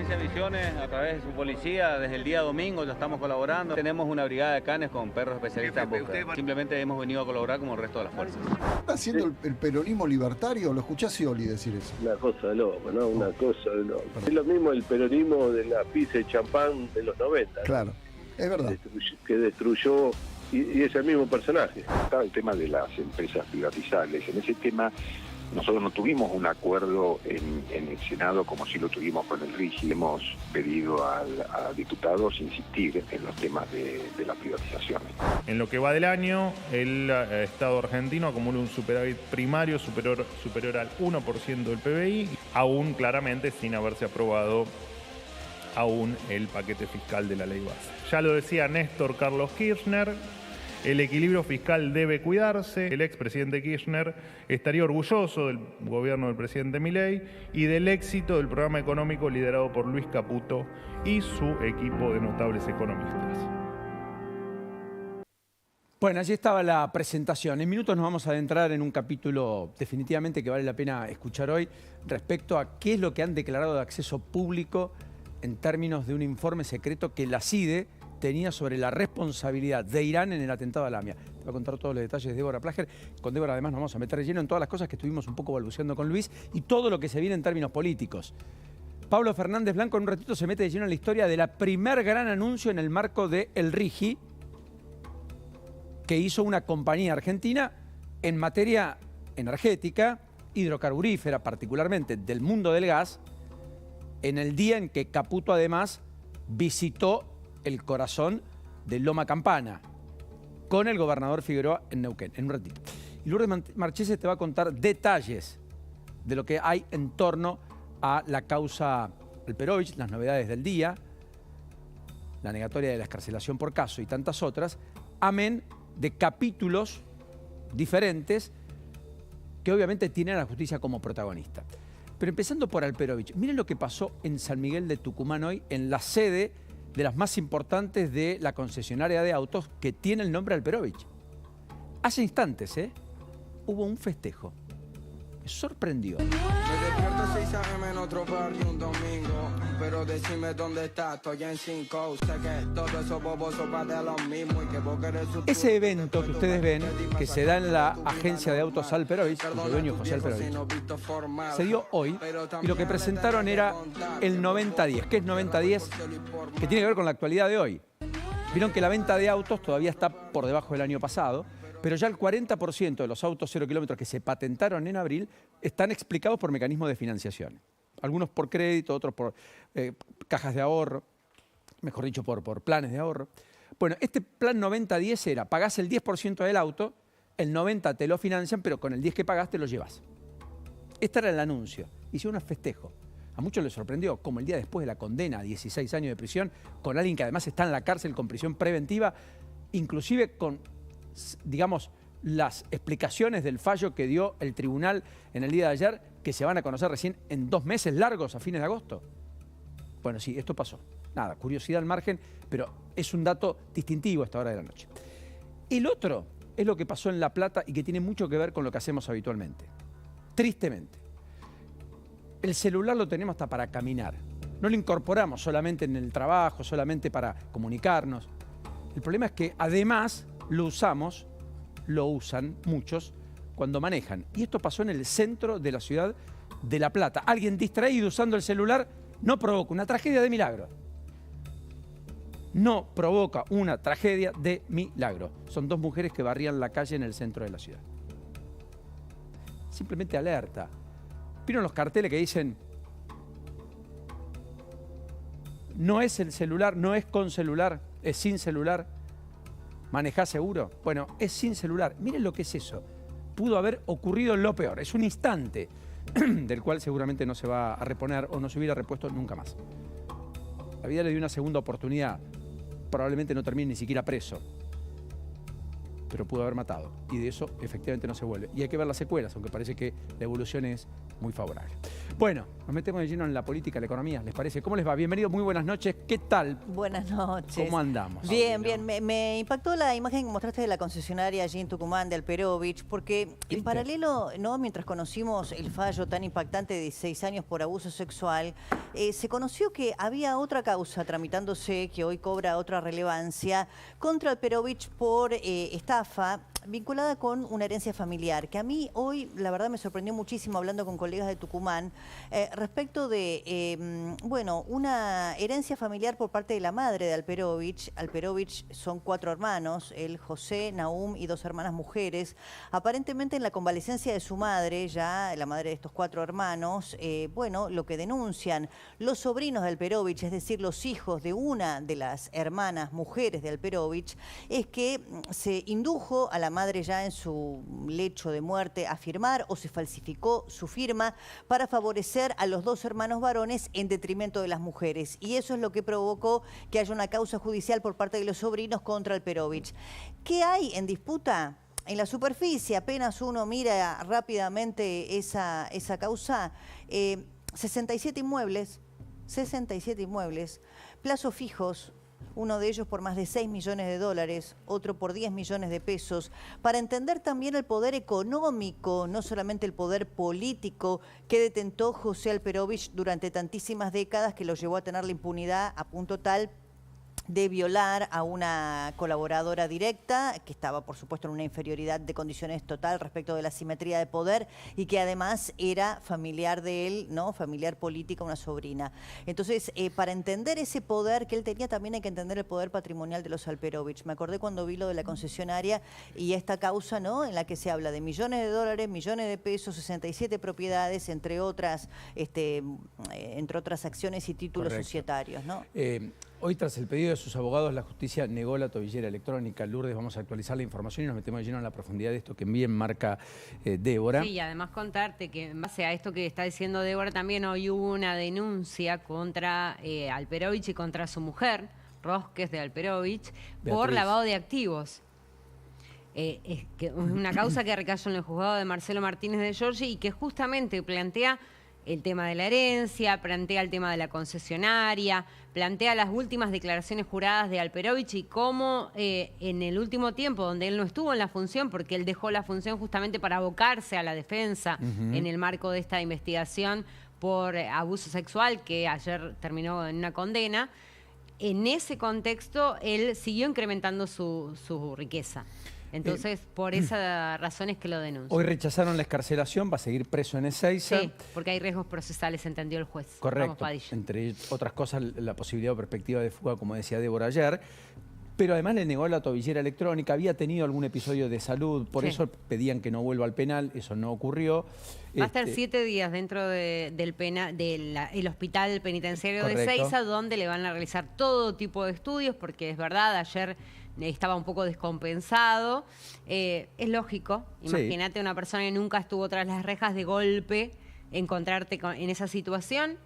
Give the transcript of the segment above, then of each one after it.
Agencia Misiones, a través de su policía, desde el día domingo ya estamos colaborando. Tenemos una brigada de canes con perros especialistas en búsqueda. Simplemente hemos venido a colaborar como el resto de las fuerzas. ¿Está haciendo el peronismo libertario? Lo escuché a Scioli decir eso. Una cosa de loco, ¿no? Una cosa de loco. Es lo mismo el peronismo de la pizza y champán de los 90. Claro, es verdad. Que destruyó, y es el mismo personaje. Estaba el tema de las empresas privatizables. En ese tema nosotros no tuvimos un acuerdo en el Senado como si lo tuvimos con el RIGI. Hemos pedido a diputados insistir en los temas de las privatizaciones. En lo que va del año, el Estado argentino acumula un superávit primario superior al 1% del PBI, aún claramente sin haberse aprobado aún el paquete fiscal de la ley base. Ya lo decía Néstor Carlos Kirchner, el equilibrio fiscal debe cuidarse. El expresidente Kirchner estaría orgulloso del gobierno del presidente Milei y del éxito del programa económico liderado por Luis Caputo y su equipo de notables economistas. Bueno, allí estaba la presentación. En minutos nos vamos a adentrar en un capítulo definitivamente que vale la pena escuchar hoy respecto a qué es lo que han declarado de acceso público en términos de un informe secreto que la CIDE tenía sobre la responsabilidad de Irán en el atentado a Lamia. Te voy a contar todos los detalles de Débora Plager. Con Débora además nos vamos a meter de lleno en todas las cosas que estuvimos un poco balbuceando con Luis y todo lo que se viene en términos políticos. Pablo Fernández Blanco en un ratito se mete de lleno en la historia de la primer gran anuncio en el marco de el RIGI que hizo una compañía argentina en materia energética, hidrocarburífera particularmente, del mundo del gas, en el día en que Caputo además visitó el corazón de Loma Campana con el gobernador Figueroa en Neuquén, en un ratito. Y Lourdes Marchese te va a contar detalles de lo que hay en torno a la causa Alperovich, las novedades del día, la negatoria de la excarcelación por caso y tantas otras, amén de capítulos diferentes que obviamente tienen a la justicia como protagonista. Pero empezando por Alperovich, miren lo que pasó en San Miguel de Tucumán hoy, en la sede de las más importantes de la concesionaria de autos que tiene el nombre Alperovich. Hace instantes, hubo un festejo. Me sorprendió. Me despierto 6 AM en otro barrio un domingo, pero decime dónde estás, estoy en 5. Sé que todo eso boboso va de lo mismo y que vos querés su... Ese evento que ustedes ven, que se da en la agencia de autos Alperovich, cuyo dueño José Alperovich, se dio hoy y lo que presentaron era el 90-10. ¿Qué es 90-10? Que tiene que ver con la actualidad de hoy. Vieron que la venta de autos todavía está por debajo del año pasado, pero ya el 40% de los autos 0 kilómetros que se patentaron en abril están explicados por mecanismos de financiación. Algunos por crédito, otros por cajas de ahorro, mejor dicho, por planes de ahorro. Bueno, este plan 90-10 era, pagás el 10% del auto, el 90% te lo financian, pero con el 10% que pagaste lo llevas. Este era el anuncio. Hicieron un festejo. A muchos les sorprendió, como el día después de la condena a 16 años de prisión, con alguien que además está en la cárcel con prisión preventiva, inclusive con, digamos, las explicaciones del fallo que dio el tribunal en el día de ayer, que se van a conocer recién en 2 meses largos, a fines de agosto. Bueno, sí, esto pasó. Nada, curiosidad al margen, pero es un dato distintivo a esta hora de la noche. El otro es lo que pasó en La Plata y que tiene mucho que ver con lo que hacemos habitualmente. Tristemente. El celular lo tenemos hasta para caminar. No lo incorporamos solamente en el trabajo, solamente para comunicarnos. El problema es que además lo usan muchos cuando manejan. Y esto pasó en el centro de la ciudad de La Plata. Alguien distraído usando el celular no provoca una tragedia de milagro. No provoca una tragedia de milagro. Son 2 mujeres que barrían la calle en el centro de la ciudad. Simplemente alerta. ¿Vieron los carteles que dicen no es el celular, no es con celular, es sin celular? ¿Manejá seguro? Bueno, es sin celular. Miren lo que es eso. Pudo haber ocurrido lo peor. Es un instante del cual seguramente no se va a reponer o no se hubiera repuesto nunca más. La vida le dio una segunda oportunidad. Probablemente no termine ni siquiera preso. Pero pudo haber matado. Y de eso efectivamente no se vuelve. Y hay que ver las secuelas, aunque parece que la evolución es muy favorable. Bueno, nos metemos de lleno en la política, la economía, ¿les parece? ¿Cómo les va? Bienvenidos, muy buenas noches. ¿Qué tal? Buenas noches. ¿Cómo andamos? Bien, bien. Me impactó la imagen que mostraste de la concesionaria allí en Tucumán de Alperovich, porque en paralelo, ¿no? Mientras conocimos el fallo tan impactante de 16 años por abuso sexual, se conoció que había otra causa tramitándose que hoy cobra otra relevancia contra Alperovich por estafa vinculada con una herencia familiar, que a mí hoy, la verdad, me sorprendió muchísimo hablando con colegas de Tucumán, respecto de, bueno, una herencia familiar por parte de la madre de Alperovich. Alperovich son 4 hermanos, él, José, Nahum y 2 hermanas mujeres. Aparentemente en la convalecencia de su madre, ya la madre de estos 4 hermanos, bueno, lo que denuncian los sobrinos de Alperovich, es decir, los hijos de una de las hermanas mujeres de Alperovich, es que se indujo a la madre ya en su lecho de muerte a firmar o se falsificó su firma para favorecer a los 2 hermanos varones en detrimento de las mujeres. Y eso es lo que provocó que haya una causa judicial por parte de los sobrinos contra Alperovich. ¿Qué hay en disputa? En la superficie, apenas uno mira rápidamente esa causa, 67 inmuebles, plazos fijos, uno de ellos por más de 6 millones de dólares, otro por 10 millones de pesos, para entender también el poder económico, no solamente el poder político que detentó José Alperovich durante tantísimas décadas, que lo llevó a tener la impunidad a punto tal de violar a una colaboradora directa, que estaba, por supuesto, en una inferioridad de condiciones total respecto de la simetría de poder y que además era familiar de él, ¿no? Familiar política, una sobrina. Entonces, para entender ese poder que él tenía, también hay que entender el poder patrimonial de los Alperovich. Me acordé cuando vi lo de la concesionaria y esta causa, ¿no? En la que se habla de millones de dólares, millones de pesos, 67 propiedades, entre otras acciones y títulos societarios, ¿no? Hoy, tras el pedido de sus abogados, la justicia negó la tobillera electrónica. Lourdes, vamos a actualizar la información y nos metemos de lleno en la profundidad de esto que bien marca Débora. Sí, y además contarte que en base a esto que está diciendo Débora, también hoy hubo una denuncia contra Alperovich y contra su mujer, Rosques de Alperovich, por lavado de activos. Es una causa que recayó en el juzgado de Marcelo Martínez de Giorgi y que justamente plantea el tema de la herencia, plantea el tema de la concesionaria, plantea las últimas declaraciones juradas de Alperovich y cómo en el último tiempo, donde él no estuvo en la función, porque él dejó la función justamente para abocarse a la defensa en el marco de esta investigación por abuso sexual, que ayer terminó en una condena, en ese contexto él siguió incrementando su riqueza. Entonces, por esa razón es que lo denuncia. Hoy rechazaron la excarcelación, va a seguir preso en Ezeiza. Sí, porque hay riesgos procesales, entendió el juez. Correcto. Entre otras cosas, la posibilidad o perspectiva de fuga, como decía Débora ayer. Pero además le negó la tobillera electrónica, había tenido algún episodio de salud, por eso pedían que no vuelva al penal, eso no ocurrió. Va a estar 7 días dentro del hospital penitenciario de Ezeiza, donde le van a realizar todo tipo de estudios, porque es verdad, ayer estaba un poco descompensado. Es lógico, imagínate una persona que nunca estuvo tras las rejas, de golpe encontrarte en esa situación.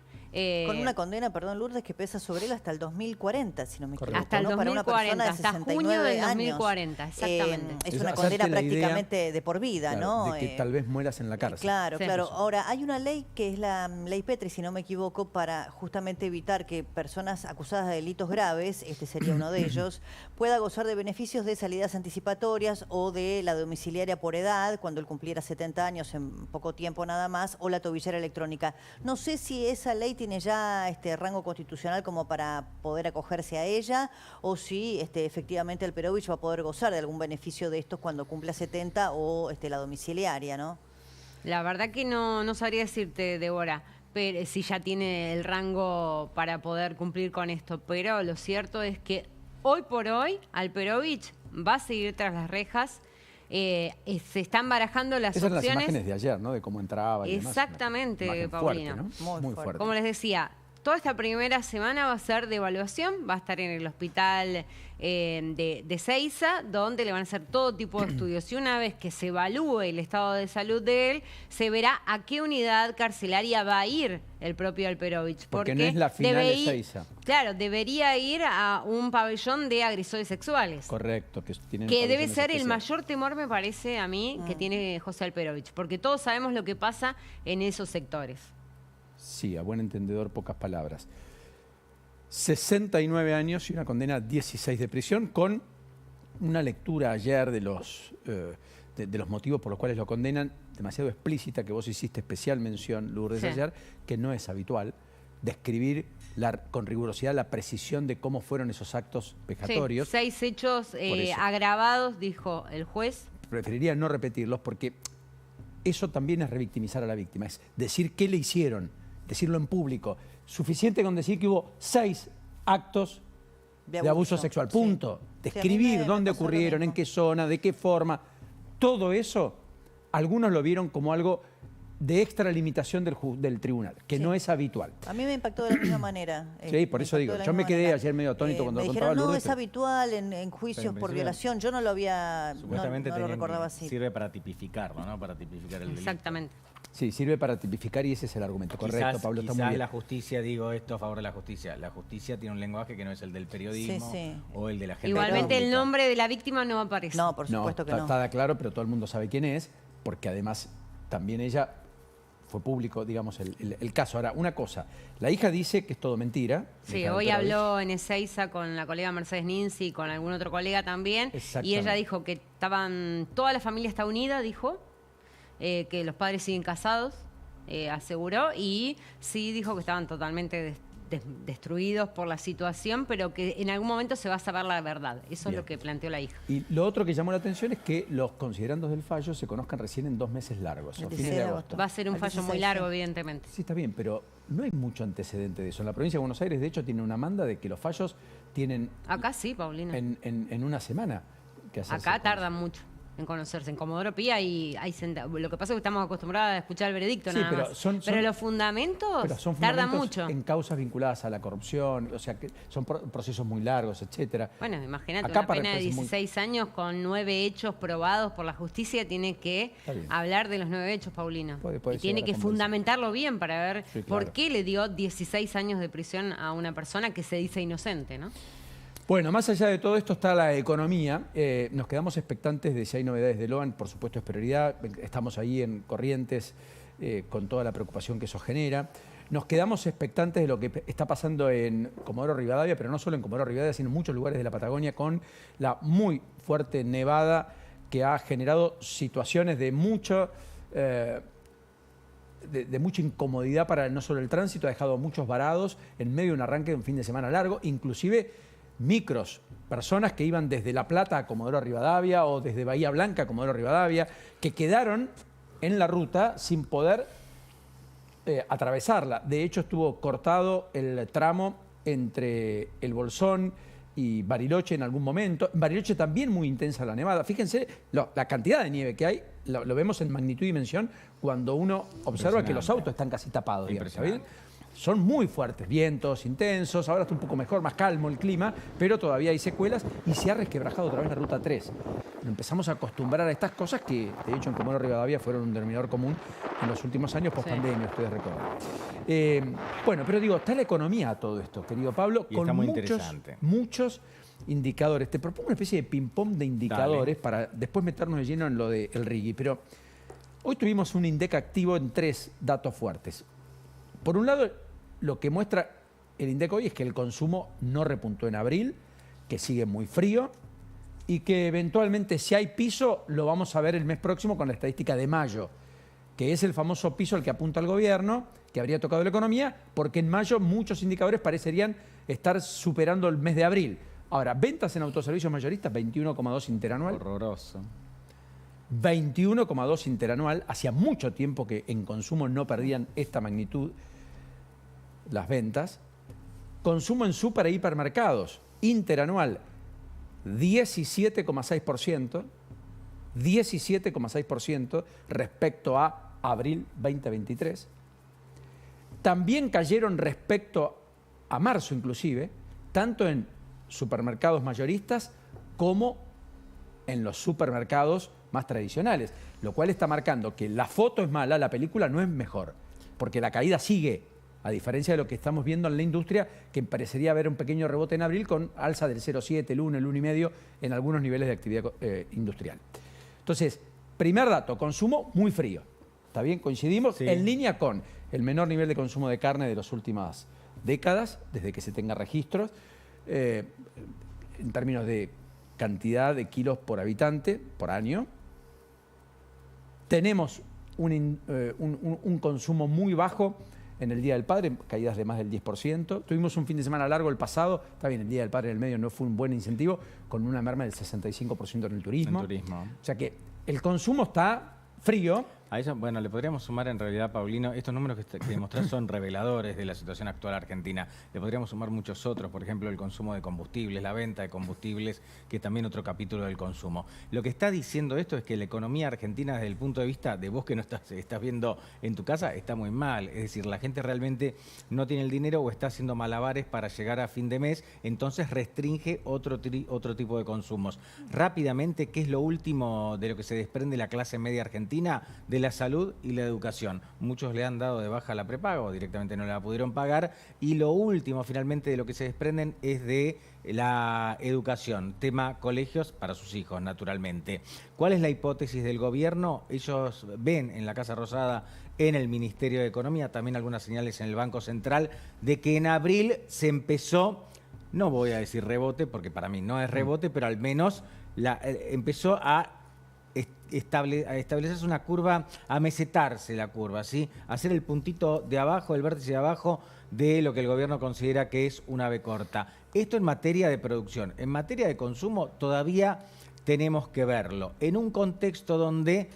Con una condena, perdón, Lourdes, que pesa sobre él hasta el 2040, si no me equivoco. Hasta el 2040, hasta junio del 2040, exactamente. Es una condena prácticamente de por vida, claro, ¿no? De que tal vez mueras en la cárcel. Claro, claro. Ahora, hay una ley que es la ley Petri, si no me equivoco, para justamente evitar que personas acusadas de delitos graves, este sería uno de ellos, pueda gozar de beneficios de salidas anticipatorias o de la domiciliaria por edad, cuando él cumpliera 70 años en poco tiempo nada más, o la tobillera electrónica. No sé si esa ley tiene ya rango constitucional como para poder acogerse a ella, o si efectivamente Alperovich va a poder gozar de algún beneficio de estos cuando cumpla 70 o la domiciliaria, ¿no? La verdad que no sabría decirte, Débora, pero si ya tiene el rango para poder cumplir con esto, pero lo cierto es que hoy por hoy Alperovich va a seguir tras las rejas. Se están barajando las opciones. Esas son las imágenes de ayer, ¿no? De cómo entraba y exactamente, demás. Paulina. Fuerte, ¿no? Muy fuerte. Como les decía, toda esta primera semana va a ser de evaluación, va a estar en el hospital de Ezeiza, donde le van a hacer todo tipo de estudios. Y una vez que se evalúe el estado de salud de él, se verá a qué unidad carcelaria va a ir el propio Alperovich. Porque no es la final de Ezeiza. Claro, debería ir a un pabellón de agresores sexuales. Correcto. Que debe ser el mayor temor, me parece a mí, que tiene José Alperovich, porque todos sabemos lo que pasa en esos sectores. Sí, a buen entendedor, pocas palabras. 69 años y una condena a 16 de prisión, con una lectura ayer de los motivos por los cuales lo condenan, demasiado explícita, que vos hiciste especial mención, Lourdes, ayer, que no es habitual, describir con rigurosidad la precisión de cómo fueron esos actos vejatorios. Sí, 6 hechos agravados, dijo el juez. Preferiría no repetirlos porque eso también es revictimizar a la víctima, es decir qué le hicieron, decirlo en público. Suficiente con decir que hubo 6 actos de abuso sexual, punto. Describir dónde ocurrieron, en qué zona, de qué forma. Todo eso, algunos lo vieron como algo de extralimitación del tribunal, que no es habitual. A mí me impactó de la misma manera. Sí, por eso digo, yo me quedé ayer medio atónito cuando lo contaba Lourdes. No, es habitual en juicios por violación. Yo no lo había, supuestamente no lo recordaba así. Sirve para tipificarlo, ¿no? Para tipificar el delito. Exactamente. Sí, sirve para tipificar y ese es el argumento. Correcto, Pablo, está muy bien. La justicia, digo esto a favor de la justicia tiene un lenguaje que no es el del periodismo o el de la gente. Igualmente el nombre de la víctima no aparece. No, por supuesto que no. Está claro, pero todo el mundo sabe quién es, porque además también ella fue público, digamos, el caso. Ahora, una cosa, la hija dice que es todo mentira. Sí, hoy habló en Ezeiza con la colega Mercedes Ninzi y con algún otro colega también, y ella dijo que toda la familia está unida, dijo, que los padres siguen casados, aseguró, y sí dijo que estaban totalmente destruidos por la situación, pero que en algún momento se va a saber la verdad. Eso es lo que planteó la hija. Y lo otro que llamó la atención es que los considerandos del fallo se conozcan recién en 2 meses largos, a fines de agosto. Va a ser un fallo muy largo, evidentemente. Sí, está bien, pero no hay mucho antecedente de eso. En la provincia de Buenos Aires, de hecho, tiene una manda de que los fallos tienen... Acá sí, Paulina. En una semana. Acá tardan mucho en conocerse. En Comodoro Pi hay lo que pasa es que estamos acostumbrados a escuchar el veredicto, nada más. Pero los fundamentos tardan mucho. En causas vinculadas a la corrupción, o sea, que son procesos muy largos, etcétera. Bueno, imagínate, una pena de 16 años con 9 hechos probados por la justicia tiene que hablar de los 9 hechos, Paulina. Y tiene que fundamentarlo bien para ver por qué le dio 16 años de prisión a una persona que se dice inocente, ¿no? Bueno, más allá de todo esto está la economía. Nos quedamos expectantes de si hay novedades de Loan, por supuesto es prioridad. Estamos ahí en Corrientes con toda la preocupación que eso genera. Nos quedamos expectantes de lo que está pasando en Comodoro Rivadavia, pero no solo en Comodoro Rivadavia, sino en muchos lugares de la Patagonia, con la muy fuerte nevada que ha generado situaciones de mucha incomodidad para no solo el tránsito, ha dejado a muchos varados en medio de un arranque de un fin de semana largo, inclusive personas que iban desde La Plata a Comodoro Rivadavia o desde Bahía Blanca a Comodoro Rivadavia, que quedaron en la ruta sin poder atravesarla. De hecho, estuvo cortado el tramo entre El Bolsón y Bariloche en algún momento. En Bariloche también muy intensa la nevada. Fíjense la cantidad de nieve que hay, lo vemos en magnitud y dimensión cuando uno observa que los autos están casi tapados, digamos, ¿sabes? Son muy fuertes, vientos intensos, ahora está un poco mejor, más calmo el clima, pero todavía hay secuelas y se ha resquebrajado otra vez la Ruta 3. Nos empezamos a acostumbrar a estas cosas que, de hecho, en Comodoro Rivadavia fueron un denominador común en los últimos años post-pandemia, ustedes recuerdan. Bueno, pero digo, está la economía a todo esto, querido Pablo, y con está muy interesante. Muchos indicadores. Te propongo una especie de ping-pong de indicadores para después meternos de lleno en lo del RIGI, pero hoy tuvimos un INDEC activo en 3 datos fuertes. Por un lado, lo que muestra el INDEC hoy es que el consumo no repuntó en abril, que sigue muy frío y que eventualmente, si hay piso, lo vamos a ver el mes próximo con la estadística de mayo, que es el famoso piso al que apunta el gobierno, que habría tocado la economía, porque en mayo muchos indicadores parecerían estar superando el mes de abril. Ahora, ventas en autoservicios mayoristas, 21,2 interanual. Horroroso. 21,2 interanual. Hacía mucho tiempo que en consumo no perdían esta magnitud las ventas. Consumo en super e hipermercados, interanual, 17,6%. 17,6% respecto a abril 2023. también cayeron respecto a marzo inclusive, tanto en supermercados mayoristas como en los supermercados más tradicionales, lo cual está marcando que la foto es mala, la película no es mejor, porque la caída sigue, a diferencia de lo que estamos viendo en la industria, que parecería haber un pequeño rebote en abril con alza del 0,7, el 1, el 1,5 en algunos niveles de actividad industrial. Entonces, primer dato, consumo muy frío. ¿Está bien? Coincidimos en línea con el menor nivel de consumo de carne de las últimas décadas, desde que se tenga registros, en términos de cantidad de kilos por habitante por año. Tenemos un consumo muy bajo en el Día del Padre, caídas de más del 10%. Tuvimos un fin de semana largo el pasado, está bien, el Día del Padre en el medio no fue un buen incentivo, con una merma del 65% en el turismo. O sea que el consumo está frío. A eso, bueno, le podríamos sumar en realidad, Paulino, estos números que mostrás son reveladores de la situación actual argentina. Le podríamos sumar muchos otros, por ejemplo, el consumo de combustibles, la venta de combustibles, que es también otro capítulo del consumo. Lo que está diciendo esto es que la economía argentina, desde el punto de vista de vos que no estás viendo en tu casa, está muy mal. Es decir, la gente realmente no tiene el dinero o está haciendo malabares para llegar a fin de mes, entonces restringe otro tipo de consumos. Rápidamente, ¿qué es lo último de lo que se desprende la clase media argentina? De la salud y la educación. Muchos le han dado de baja la prepaga o directamente no la pudieron pagar. Y lo último, finalmente, de lo que se desprenden es de la educación. Tema colegios para sus hijos, naturalmente. ¿Cuál es la hipótesis del gobierno? Ellos ven en la Casa Rosada, en el Ministerio de Economía, también algunas señales en el Banco Central, de que en abril se empezó, no voy a decir rebote, porque para mí no es rebote, pero al menos empezó a establecerse una curva, a mesetarse la curva, ¿sí? Hacer el puntito de abajo, el vértice de abajo de lo que el gobierno considera que es una B corta. Esto en materia de producción. En materia de consumo todavía tenemos que verlo. En un contexto donde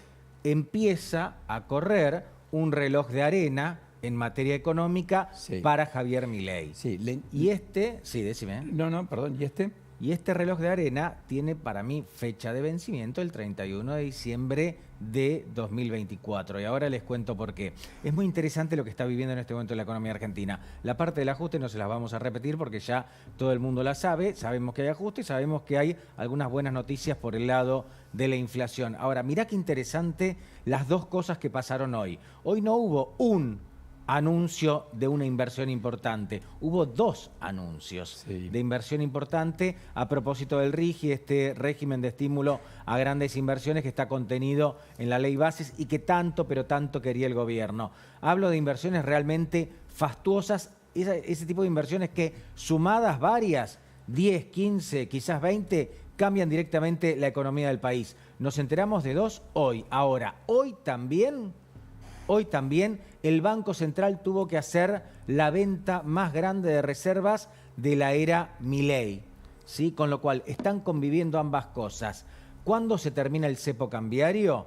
empieza a correr un reloj de arena en materia económica para Javier Milei. Sí, decime. No, perdón, ¿y este? Y este reloj de arena tiene para mí fecha de vencimiento el 31 de diciembre de 2024. Y ahora les cuento por qué. Es muy interesante lo que está viviendo en este momento la economía argentina. La parte del ajuste no se las vamos a repetir porque ya todo el mundo la sabe. Sabemos que hay ajuste y sabemos que hay algunas buenas noticias por el lado de la inflación. Ahora, mirá qué interesante las dos cosas que pasaron hoy. Hoy no hubo un anuncio de una inversión importante. Hubo dos anuncios de inversión importante a propósito del RIGI, este régimen de estímulo a grandes inversiones que está contenido en la ley Bases y que tanto, pero tanto quería el gobierno. Hablo de inversiones realmente fastuosas, ese tipo de inversiones que sumadas varias, 10, 15, quizás 20, cambian directamente la economía del país. Nos enteramos de dos hoy. Ahora, hoy también el Banco Central tuvo que hacer la venta más grande de reservas de la era Milei, ¿sí? Con lo cual están conviviendo ambas cosas. ¿Cuándo se termina el cepo cambiario?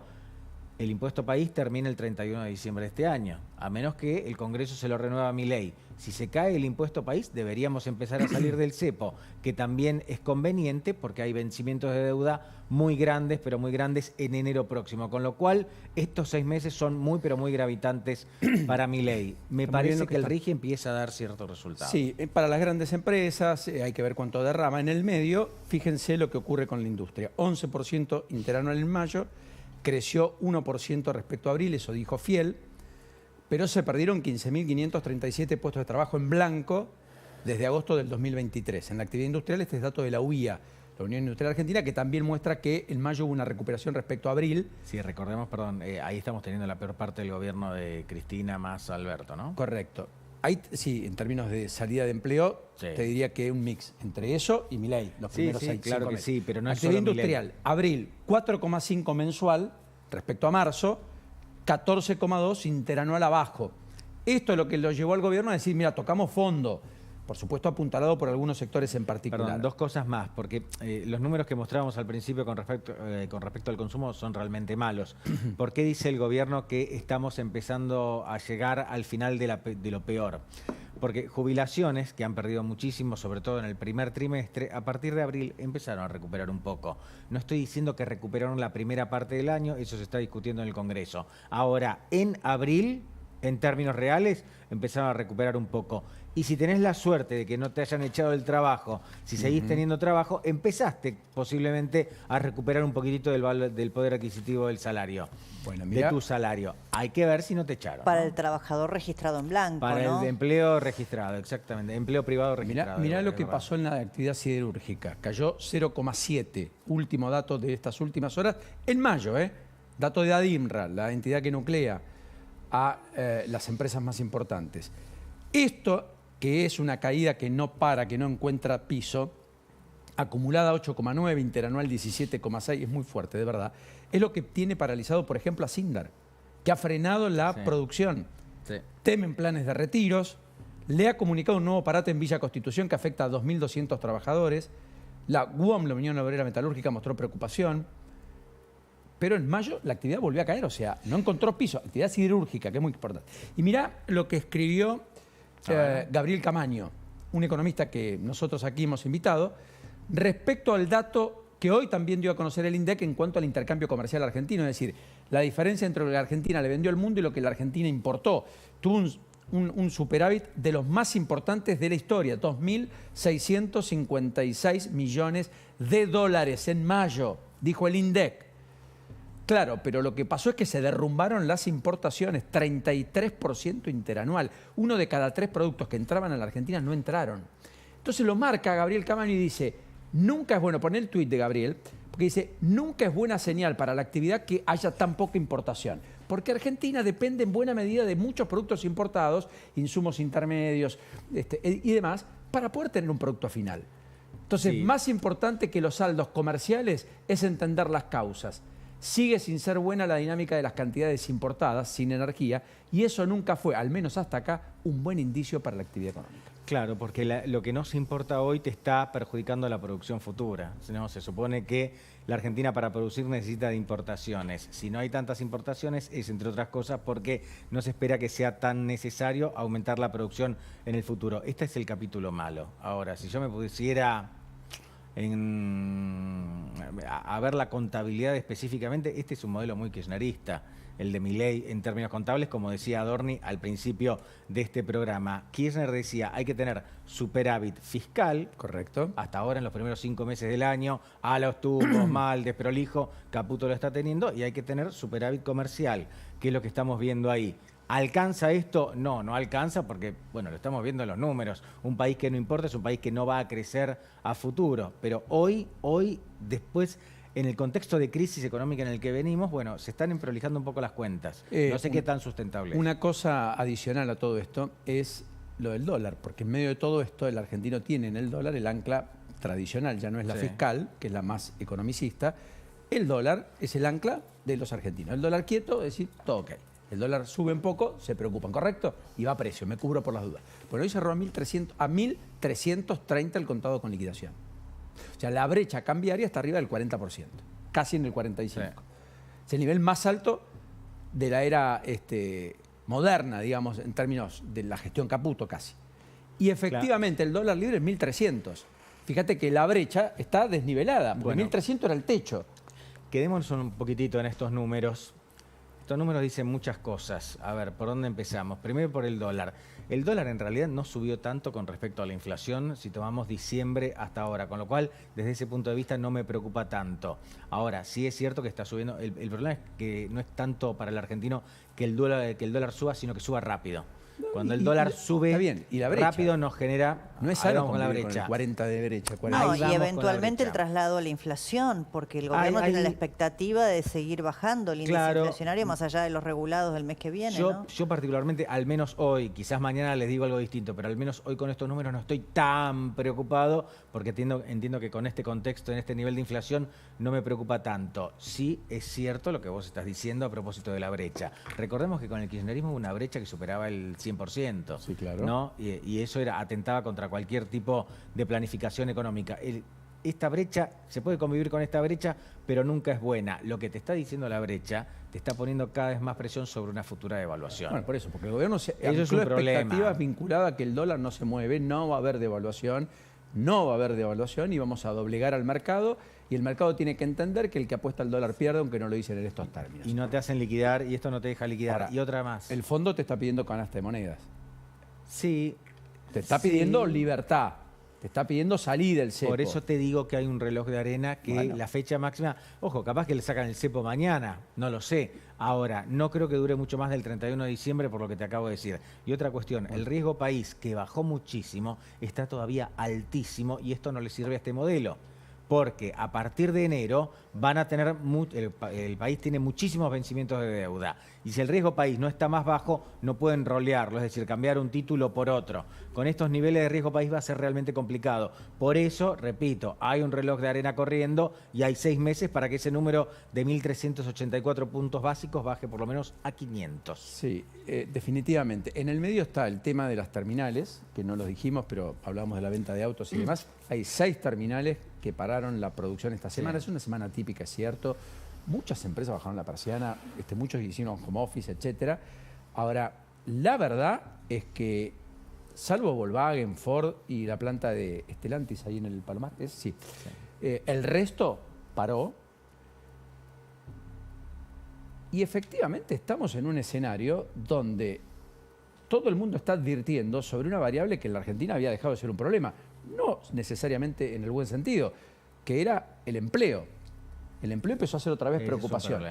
El impuesto país termina el 31 de diciembre de este año, a menos que el Congreso se lo renueva a Milei. Si se cae el impuesto país, deberíamos empezar a salir del cepo, que también es conveniente porque hay vencimientos de deuda muy grandes, pero muy grandes en enero próximo. Con lo cual, estos 6 meses son muy, pero muy gravitantes para Milei. Me parece que el RIGI empieza a dar ciertos resultados. Sí, para las grandes empresas hay que ver cuánto derrama. En el medio, fíjense lo que ocurre con la industria. 11% interanual en mayo, creció 1% respecto a abril, eso dijo Fiel, pero se perdieron 15.537 puestos de trabajo en blanco desde agosto del 2023. En la actividad industrial, este es dato de la UIA, la Unión Industrial Argentina, que también muestra que en mayo hubo una recuperación respecto a abril. Sí, recordemos, ahí estamos teniendo la peor parte del gobierno de Cristina más Alberto, ¿no? Correcto. Ahí, sí, en términos de salida de empleo, te diría que un mix entre eso y Milei, los primeros 6 claro que meses. sí, pero no es actividad solo industrial, Milei. abril, 4,5 mensual respecto a marzo, 14,2 interanual abajo. Esto es lo que lo llevó al gobierno a decir, mira, tocamos fondo. Por supuesto, apuntalado por algunos sectores en particular. Perdón, dos cosas más, porque los números que mostrábamos al principio con respecto al consumo son realmente malos. ¿Por qué dice el gobierno que estamos empezando a llegar al final de lo peor? Porque jubilaciones, que han perdido muchísimo, sobre todo en el primer trimestre, a partir de abril empezaron a recuperar un poco. No estoy diciendo que recuperaron la primera parte del año, eso se está discutiendo en el Congreso. Ahora, en abril en términos reales, empezaron a recuperar un poco. Y si tenés la suerte de que no te hayan echado del trabajo, si seguís teniendo trabajo, empezaste posiblemente a recuperar un poquitito del poder adquisitivo del salario, de tu salario. Hay que ver si no te echaron. Para el trabajador registrado en blanco, Para ¿no? el empleo registrado, exactamente. Empleo privado registrado. Mirá lo que pasó en la actividad siderúrgica. Cayó 0,7, último dato de estas últimas horas, en mayo, dato de ADIMRA, la entidad que nuclea a las empresas más importantes. Esto, que es una caída que no para, que no encuentra piso, acumulada 8,9, interanual 17,6, es muy fuerte, de verdad. Es lo que tiene paralizado, por ejemplo, a Sindar, que ha frenado la producción. Temen planes de retiros, le ha comunicado un nuevo parate en Villa Constitución que afecta a 2.200 trabajadores. La UOM, la Unión Obrera Metalúrgica, mostró preocupación. Pero en mayo la actividad volvió a caer, o sea, no encontró piso. Actividad siderúrgica, que es muy importante. Y mirá lo que escribió Gabriel Camaño, un economista que nosotros aquí hemos invitado, respecto al dato que hoy también dio a conocer el INDEC en cuanto al intercambio comercial argentino, es decir, la diferencia entre lo que la Argentina le vendió al mundo y lo que la Argentina importó. Tuvo un superávit de los más importantes de la historia, 2.656 millones de dólares en mayo, dijo el INDEC. Claro, pero lo que pasó es que se derrumbaron las importaciones, 33% interanual. 1 de cada 3 productos que entraban a la Argentina no entraron. Entonces lo marca Gabriel Camaño y dice, nunca es bueno, poner el tuit de Gabriel, porque dice, nunca es buena señal para la actividad que haya tan poca importación. Porque Argentina depende en buena medida de muchos productos importados, insumos intermedios y demás, para poder tener un producto final. Entonces, más importante que los saldos comerciales es entender las causas. Sigue sin ser buena la dinámica de las cantidades importadas, sin energía, y eso nunca fue, al menos hasta acá, un buen indicio para la actividad económica. Claro, porque lo que no se importa hoy te está perjudicando la producción futura. No, se supone que la Argentina para producir necesita de importaciones. Si no hay tantas importaciones es, entre otras cosas, porque no se espera que sea tan necesario aumentar la producción en el futuro. Este es el capítulo malo. Ahora, si yo me pusiera a ver la contabilidad específicamente, este es un modelo muy kirchnerista, el de Milei en términos contables, como decía Adorni al principio de este programa. Kirchner decía, hay que tener superávit fiscal. Correcto. Hasta ahora, en los primeros 5 meses del año, a los tumbos, mal, desprolijo, Caputo lo está teniendo, y hay que tener superávit comercial, que es lo que estamos viendo ahí. ¿Alcanza esto? No, no alcanza porque, bueno, lo estamos viendo en los números. Un país que no importa es un país que no va a crecer a futuro. Pero hoy, después, en el contexto de crisis económica en el que venimos, bueno, se están emprolijando un poco las cuentas. No sé qué tan sustentable es. Una cosa adicional a todo esto es lo del dólar, porque en medio de todo esto el argentino tiene en el dólar el ancla tradicional, ya no es la fiscal, que es la más economicista. El dólar es el ancla de los argentinos. El dólar quieto, es decir, todo ok. El dólar sube un poco, se preocupan, ¿correcto? Y va a precio, me cubro por las dudas. Bueno, hoy cerró a 1.330 el contado con liquidación. O sea, la brecha cambiaria está arriba del 40%, casi en el 45%. Es el nivel más alto de la era moderna, digamos, en términos de la gestión Caputo casi. Y efectivamente el dólar libre es 1.300. Fíjate que la brecha está desnivelada, porque bueno, 1.300 era el techo. Quedémonos un poquitito en estos números. Estos números dicen muchas cosas. A ver, ¿por dónde empezamos? Primero por el dólar. El dólar en realidad no subió tanto con respecto a la inflación si tomamos diciembre hasta ahora, con lo cual desde ese punto de vista no me preocupa tanto. Ahora, sí es cierto que está subiendo. El problema es que no es tanto para el argentino que el dólar suba, sino que suba rápido. Cuando el dólar sube está bien. ¿Y la brecha? Rápido nos genera... No es algo con la brecha. Con el 40 de brecha. 40. No, y eventualmente el traslado a la inflación, porque el gobierno tiene la expectativa de seguir bajando el índice inflacionario más allá de los regulados del mes que viene. Yo particularmente, al menos hoy, quizás mañana les digo algo distinto, pero al menos hoy con estos números no estoy tan preocupado, porque entiendo que con este contexto, en este nivel de inflación, no me preocupa tanto. Sí es cierto lo que vos estás diciendo a propósito de la brecha. Recordemos que con el kirchnerismo hubo una brecha que superaba el 100%. Sí, claro. ¿No? Y eso atentaba contra cualquier tipo de planificación económica. Esta brecha, se puede convivir con esta brecha, pero nunca es buena. Lo que te está diciendo la brecha te está poniendo cada vez más presión sobre una futura devaluación. Bueno, por eso, porque el gobierno se ancló expectativas vinculadas a que el dólar no se mueve, no va a haber devaluación y vamos a doblegar al mercado Y el mercado tiene que entender que el que apuesta al dólar pierde, aunque no lo dicen en estos términos. Y no te hacen liquidar, y esto no te deja liquidar. Ahora, y otra más. El fondo te está pidiendo canasta de monedas. Sí. Te está pidiendo libertad. Te está pidiendo salir del cepo. Por eso te digo que hay un reloj de arena que la fecha máxima... Ojo, capaz que le sacan el cepo mañana, no lo sé. Ahora, no creo que dure mucho más del 31 de diciembre por lo que te acabo de decir. Y otra cuestión, el riesgo país, que bajó muchísimo, está todavía altísimo y esto no le sirve a este modelo. Porque a partir de enero van a tener el país tiene muchísimos vencimientos de deuda. Y si el riesgo país no está más bajo, no pueden rolearlo, es decir, cambiar un título por otro. Con estos niveles de riesgo país va a ser realmente complicado. Por eso, repito, hay un reloj de arena corriendo y hay 6 meses para que ese número de 1.384 puntos básicos baje por lo menos a 500. Sí, definitivamente. En el medio está el tema de las terminales, que no lo dijimos, pero hablamos de la venta de autos y demás. Hay 6 terminales que pararon la producción esta semana. Sí. Es una semana típica, es cierto. Muchas empresas bajaron la persiana, muchos hicieron home office, etcétera. Ahora, la verdad es que, salvo Volkswagen, Ford y la planta de Stellantis ahí en el Palomar, sí. El resto paró. Y efectivamente estamos en un escenario donde todo el mundo está advirtiendo sobre una variable que en la Argentina había dejado de ser un problema. No necesariamente en el buen sentido, que era el empleo. El empleo empezó a ser otra vez preocupación.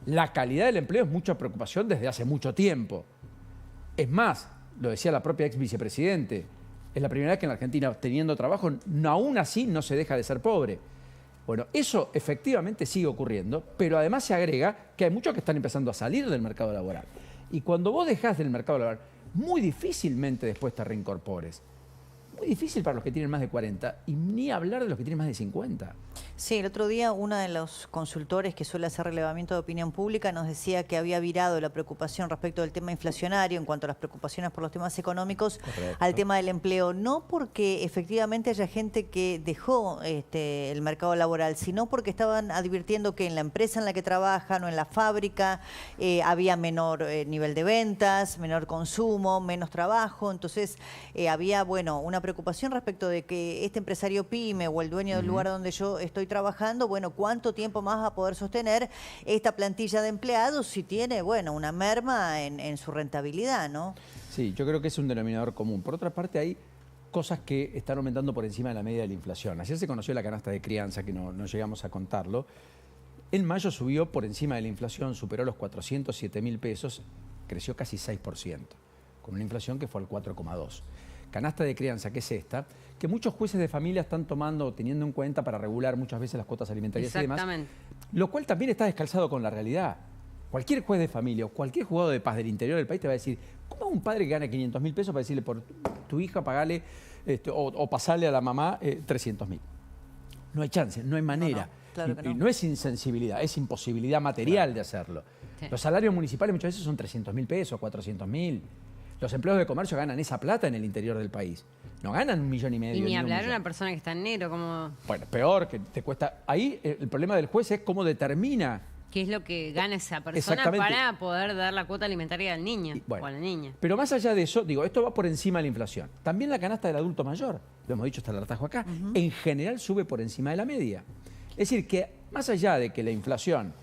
La calidad del empleo es mucha preocupación desde hace mucho tiempo. Es más, lo decía la propia ex vicepresidente, es la primera vez que en la Argentina, teniendo trabajo, aún así no se deja de ser pobre. Bueno, eso efectivamente sigue ocurriendo, pero además se agrega que hay muchos que están empezando a salir del mercado laboral. Y cuando vos dejás del mercado laboral, muy difícilmente después te reincorpores. Muy difícil para los que tienen más de 40 y ni hablar de los que tienen más de 50. Sí, el otro día uno de los consultores que suele hacer relevamiento de opinión pública nos decía que había virado la preocupación respecto del tema inflacionario en cuanto a las preocupaciones por los temas económicos al tema del empleo. No porque efectivamente haya gente que dejó el mercado laboral, sino porque estaban advirtiendo que en la empresa en la que trabajan o en la fábrica había menor nivel de ventas, menor consumo, menos trabajo. Entonces había, bueno, una preocupación respecto de que este empresario pyme o el dueño del lugar donde yo estoy trabajando, bueno, ¿cuánto tiempo más va a poder sostener esta plantilla de empleados si tiene, bueno, una merma en su rentabilidad, ¿no? Sí, yo creo que es un denominador común. Por otra parte, hay cosas que están aumentando por encima de la media de la inflación. Ayer se conoció la canasta de crianza, que no llegamos a contarlo. En mayo subió por encima de la inflación, superó los 407.000 pesos, creció casi 6%, con una inflación que fue al 4,2%. Canasta de crianza, que es esta, que muchos jueces de familia están tomando o teniendo en cuenta para regular muchas veces las cuotas alimentarias y demás. Lo cual también está descalzado con la realidad. Cualquier juez de familia o cualquier juzgado de paz del interior del país te va a decir, ¿cómo un padre que gana 500.000 pesos para decirle por tu hija pagale o pasarle a la mamá 300.000? No hay chance, no hay manera. No, claro que no. Y no es insensibilidad, es imposibilidad material de hacerlo. Sí. Los salarios municipales muchas veces son 300.000 pesos, 400.000. Los empleados de comercio ganan esa plata en el interior del país. No ganan 1,5 millones. Y ni hablar de una persona que está en negro, como... Bueno, peor, que te cuesta... Ahí el problema del juez es cómo determina... ¿Qué es lo que gana esa persona para poder dar la cuota alimentaria al niño o a la niña? Pero más allá de eso, digo, esto va por encima de la inflación. También la canasta del adulto mayor, lo hemos dicho hasta el hartazgo acá, en general sube por encima de la media. Es decir, que más allá de que la inflación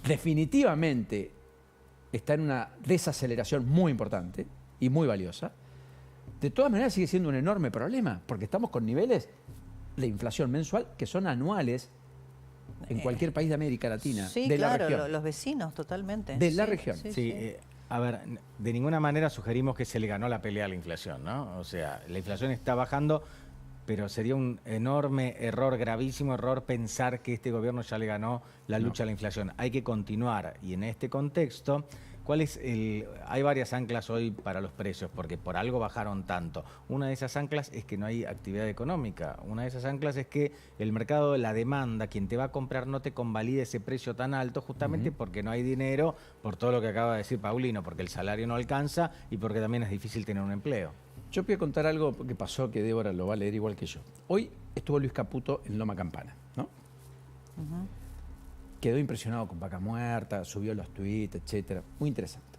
definitivamente está en una desaceleración muy importante y muy valiosa, de todas maneras sigue siendo un enorme problema, porque estamos con niveles de inflación mensual que son anuales en cualquier país de América Latina. Sí, de claro, la región. Los vecinos, totalmente. De la región. Sí. A ver, de ninguna manera sugerimos que se le ganó la pelea a la inflación, ¿no? O sea, la inflación está bajando, pero sería un enorme error, gravísimo error, pensar que este gobierno ya le ganó la lucha a la inflación. Hay que continuar. Y en este contexto, hay varias anclas hoy para los precios, porque por algo bajaron tanto. Una de esas anclas es que no hay actividad económica. Una de esas anclas es que el mercado, la demanda, quien te va a comprar no te convalida ese precio tan alto, justamente porque no hay dinero, por todo lo que acaba de decir Paulino, porque el salario no alcanza y porque también es difícil tener un empleo. Yo voy a contar algo que pasó, que Débora lo va a leer igual que yo. Hoy estuvo Luis Caputo en Loma Campana, ¿no? Quedó impresionado con Vaca Muerta, subió los tweets, etcétera. Muy interesante.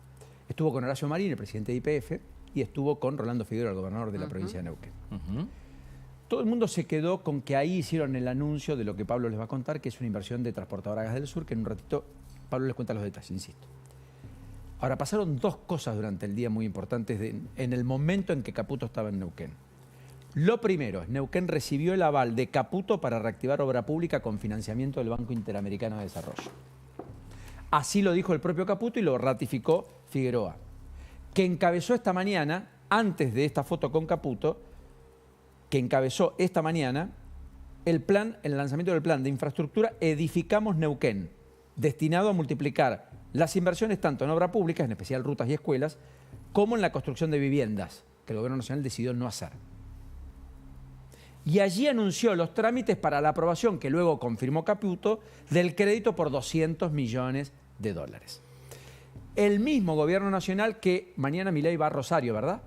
Estuvo con Horacio Marín, el presidente de YPF, y estuvo con Rolando Figueroa, el gobernador de la provincia de Neuquén. todo el mundo se quedó con que ahí hicieron el anuncio de lo que Pablo les va a contar, que es una inversión de Transportadora Gas del Sur, que en un ratito Pablo les cuenta los detalles, insisto. Ahora, pasaron dos cosas durante el día muy importantes en el momento en que Caputo estaba en Neuquén. Lo primero, Neuquén recibió el aval de Caputo para reactivar obra pública con financiamiento del Banco Interamericano de Desarrollo. Así lo dijo el propio Caputo y lo ratificó Figueroa, que encabezó esta mañana, antes de esta foto con Caputo, que encabezó esta mañana el lanzamiento del plan de infraestructura Edificamos Neuquén, destinado a multiplicar las inversiones tanto en obra pública, en especial rutas y escuelas, como en la construcción de viviendas, que el Gobierno Nacional decidió no hacer. Y allí anunció los trámites para la aprobación, que luego confirmó Caputo, del crédito por 200 millones de dólares. El mismo Gobierno Nacional que mañana Milei va a Rosario, ¿verdad?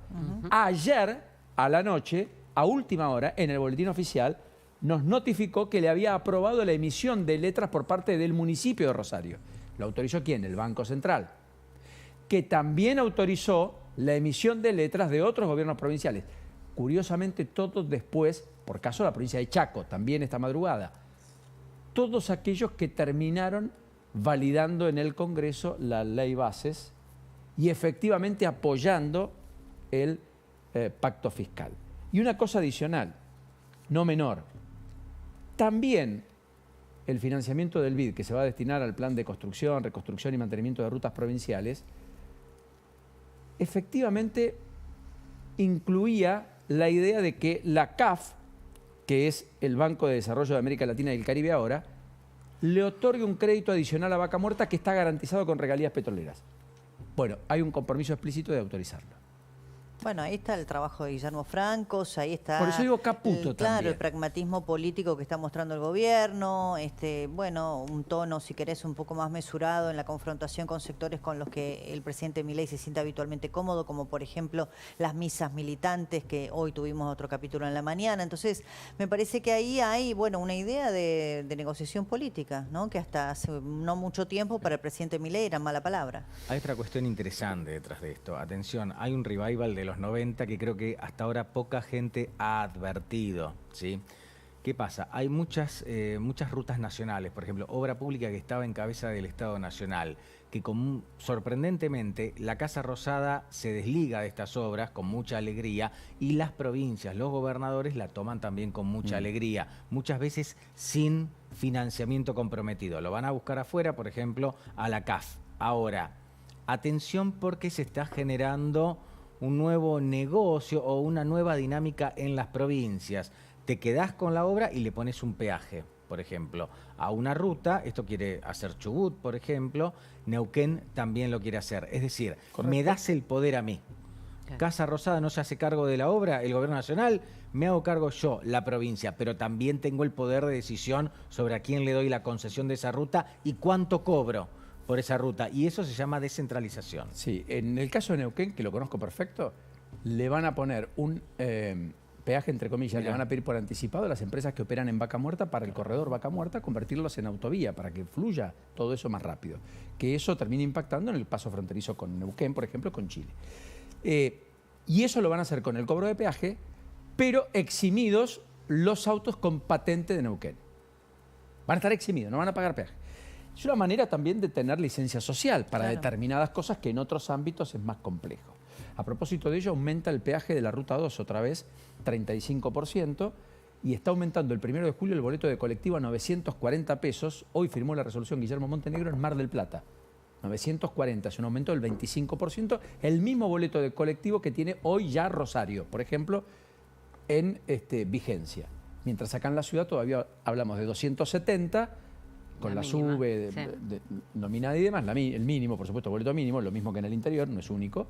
Ayer, a la noche, a última hora, en el boletín oficial, nos notificó que le había aprobado la emisión de letras por parte del municipio de Rosario. ¿Lo autorizó quién? El Banco Central. Que también autorizó la emisión de letras de otros gobiernos provinciales. Curiosamente, todos después, por caso la provincia de Chaco, también esta madrugada, todos aquellos que terminaron validando en el Congreso la ley bases y efectivamente apoyando el pacto fiscal. Y una cosa adicional, no menor, también el financiamiento del BID, que se va a destinar al plan de construcción, reconstrucción y mantenimiento de rutas provinciales, efectivamente incluía la idea de que la CAF, que es el Banco de Desarrollo de América Latina y el Caribe ahora, le otorgue un crédito adicional a Vaca Muerta que está garantizado con regalías petroleras. Bueno, hay un compromiso explícito de autorizarlo. Bueno, ahí está el trabajo de Guillermo Francos, ahí está... Por eso digo Caputo claro, también. el pragmatismo político que está mostrando el gobierno, bueno, un tono, si querés, un poco más mesurado en la confrontación con sectores con los que el presidente Milei se siente habitualmente cómodo, como por ejemplo las misas militantes, que hoy tuvimos otro capítulo en la mañana. Entonces, me parece que ahí hay, bueno, una idea de negociación política, ¿no? Que hasta hace no mucho tiempo para el presidente Milei era mala palabra. Hay otra cuestión interesante detrás de esto. Atención, hay un revival de los 90 que creo que hasta ahora poca gente ha advertido, ¿sí? ¿Qué pasa? Hay muchas rutas nacionales, por ejemplo, obra pública que estaba en cabeza del Estado Nacional, que sorprendentemente la Casa Rosada se desliga de estas obras con mucha alegría y las provincias, los gobernadores la toman también con mucha alegría, muchas veces sin financiamiento comprometido. Lo van a buscar afuera, por ejemplo, a la CAF. Ahora, atención porque se está generando un nuevo negocio o una nueva dinámica en las provincias. Te quedás con la obra y le pones un peaje, por ejemplo, a una ruta. Esto quiere hacer Chubut, por ejemplo. Neuquén también lo quiere hacer. Es decir, me das el poder a mí. Casa Rosada no se hace cargo de la obra, el Gobierno Nacional, me hago cargo yo, la provincia, pero también tengo el poder de decisión sobre a quién le doy la concesión de esa ruta y cuánto cobro por esa ruta, y eso se llama descentralización. Sí, en el caso de Neuquén, que lo conozco perfecto, le van a poner un peaje, entre comillas, le van a pedir por anticipado a las empresas que operan en Vaca Muerta para el corredor Vaca Muerta, convertirlos en autovía, para que fluya todo eso más rápido. Que eso termine impactando en el paso fronterizo con Neuquén, por ejemplo, con Chile. Y eso lo van a hacer con el cobro de peaje, pero eximidos los autos con patente de Neuquén. Van a estar eximidos, no van a pagar peaje. Es una manera también de tener licencia social para determinadas cosas que en otros ámbitos es más complejo. A propósito de ello, aumenta el peaje de la Ruta 2 otra vez, 35%, y está aumentando el 1 de julio el boleto de colectivo a 940 pesos. Hoy firmó la resolución Guillermo Montenegro en Mar del Plata. 940, es un aumento del 25%, el mismo boleto de colectivo que tiene hoy ya Rosario, por ejemplo, en vigencia. Mientras acá en la ciudad todavía hablamos de 270, con la sube nominada y demás, el mínimo, por supuesto, boleto mínimo, lo mismo que en el interior, no es único,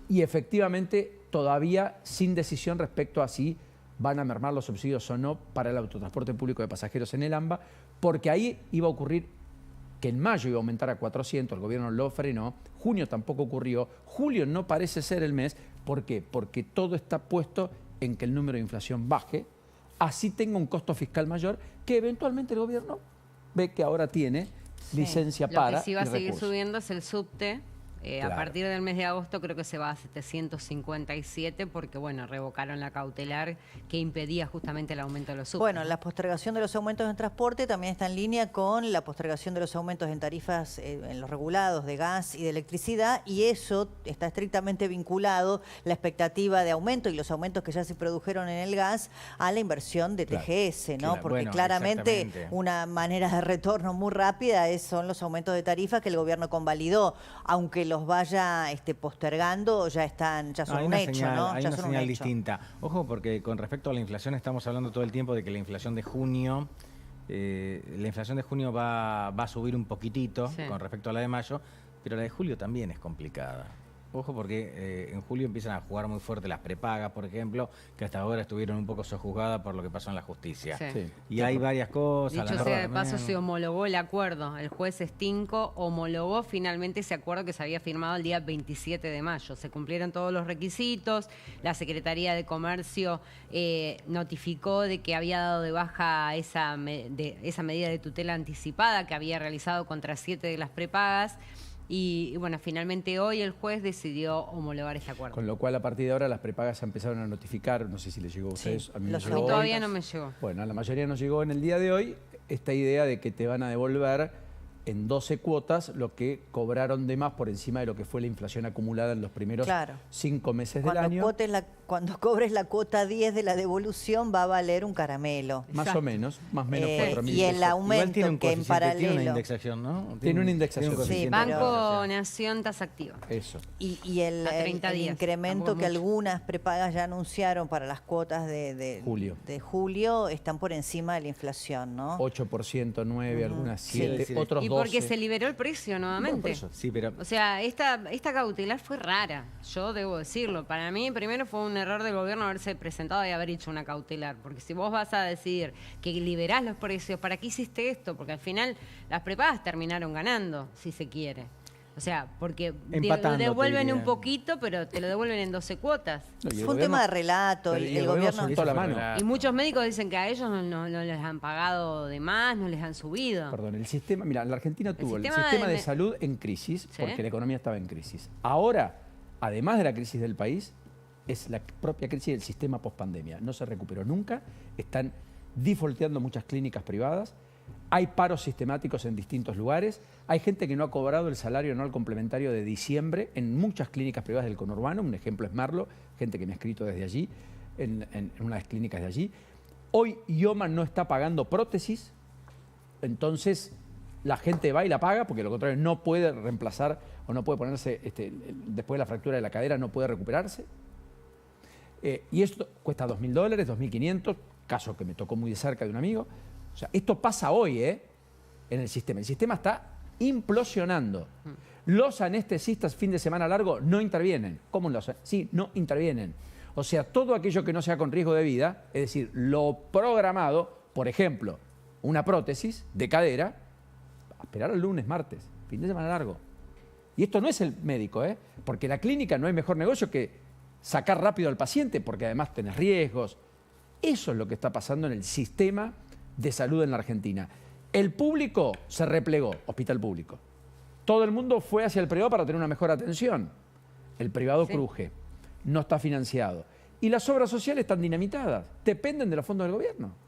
y efectivamente todavía sin decisión respecto a si van a mermar los subsidios o no para el autotransporte público de pasajeros en el AMBA, porque ahí iba a ocurrir que en mayo iba a aumentar a 400, el gobierno lo frenó, junio tampoco ocurrió, julio no parece ser el mes. ¿Por qué? Porque todo está puesto en que el número de inflación baje, así tenga un costo fiscal mayor, que eventualmente el gobierno ve que ahora tiene licencia para. Lo que sí va a seguir subiendo es el subte, A partir del mes de agosto creo que se va a 757 porque, bueno, revocaron la cautelar que impedía justamente el aumento de los subsidios. Bueno, la postergación de los aumentos en transporte también está en línea con la postergación de los aumentos en tarifas en los regulados de gas y de electricidad, y eso está estrictamente vinculado, la expectativa de aumento y los aumentos que ya se produjeron en el gas, a la inversión de TGS, ¿no? Claro. Porque Bueno, claramente una manera de retorno muy rápida son los aumentos de tarifas que el gobierno convalidó, aunque los vaya postergando, ya son un hecho, ¿no? Hay una señal distinta. Ojo, porque con respecto a la inflación estamos hablando todo el tiempo de que la inflación de junio va a subir un poquitito con respecto a la de mayo, pero la de julio también es complicada. Ojo, porque en julio empiezan a jugar muy fuerte las prepagas, por ejemplo, que hasta ahora estuvieron un poco sojuzgadas por lo que pasó en la justicia. Sí. Y hay varias cosas. Dicho sea de paso, se homologó el acuerdo. El juez Stinco homologó finalmente ese acuerdo que se había firmado el día 27 de mayo. Se cumplieron todos los requisitos. La Secretaría de Comercio notificó de que había dado de baja esa medida de tutela anticipada que había realizado contra 7 de las prepagas. Y bueno, finalmente hoy el juez decidió homologar este acuerdo. Con lo cual, a partir de ahora, las prepagas se empezaron a notificar. No sé si les llegó a ustedes. A mí me llegó todavía no me llegó. Bueno, a la mayoría nos llegó en el día de hoy esta idea de que te van a devolver en 12 cuotas lo que cobraron de más por encima de lo que fue la inflación acumulada en los primeros 5 meses del año. Cuando cobres la cuota 10 de la devolución va a valer un caramelo. Más o menos, más o menos 4.000 Y el aumento que en paralelo... Tiene una indexación, ¿no? Tiene una indexación. Sí, Banco Nación tasa activa. Eso. Y el incremento que algunas prepagas ya anunciaron para las cuotas de julio están por encima de la inflación, ¿no? 8%, 9%, algunas 7%, otros 12%. Y porque se liberó el precio nuevamente. Sí, pero... O sea, esta cautelar fue rara, yo debo decirlo. Para mí, primero fue un error del gobierno haberse presentado y haber hecho una cautelar. Porque si vos vas a decidir que liberás los precios, ¿para qué hiciste esto? Porque al final las prepagas terminaron ganando, si se quiere. O sea, porque devuelven un poquito, pero te lo devuelven en 12 cuotas. Fue un tema de relato. El gobierno soltó la mano. Y muchos médicos dicen que a ellos no les han pagado de más, no les han subido. Perdón, el sistema... Mira, la Argentina tuvo el sistema de salud en crisis, porque la economía estaba en crisis. Ahora, además de la crisis del país, es la propia crisis del sistema pospandemia. No se recuperó nunca, están defaulteando muchas clínicas privadas, hay paros sistemáticos en distintos lugares, hay gente que no ha cobrado el salario anual complementario de diciembre en muchas clínicas privadas del conurbano, un ejemplo es Merlo, gente que me ha escrito desde allí, en una de las clínicas de allí. Hoy IOMA no está pagando prótesis, entonces la gente va y la paga, porque lo contrario no puede reemplazar o no puede ponerse, después de la fractura de la cadera no puede recuperarse. Y esto cuesta $2.000, $2.500, caso que me tocó muy de cerca de un amigo. O sea, esto pasa hoy en el sistema. El sistema está implosionando. Los anestesistas fin de semana largo no intervienen. ¿Cómo los? Sí, no intervienen. O sea, todo aquello que no sea con riesgo de vida, es decir, lo programado, por ejemplo, una prótesis de cadera, a esperar el lunes, martes, fin de semana largo. Y esto no es el médico, porque la clínica no hay mejor negocio que sacar rápido al paciente, porque además tenés riesgos. Eso es lo que está pasando en el sistema de salud en la Argentina. El público se replegó, hospital público. Todo el mundo fue hacia el privado para tener una mejor atención. El privado cruje, no está financiado. Y las obras sociales están dinamitadas, dependen de los fondos del gobierno.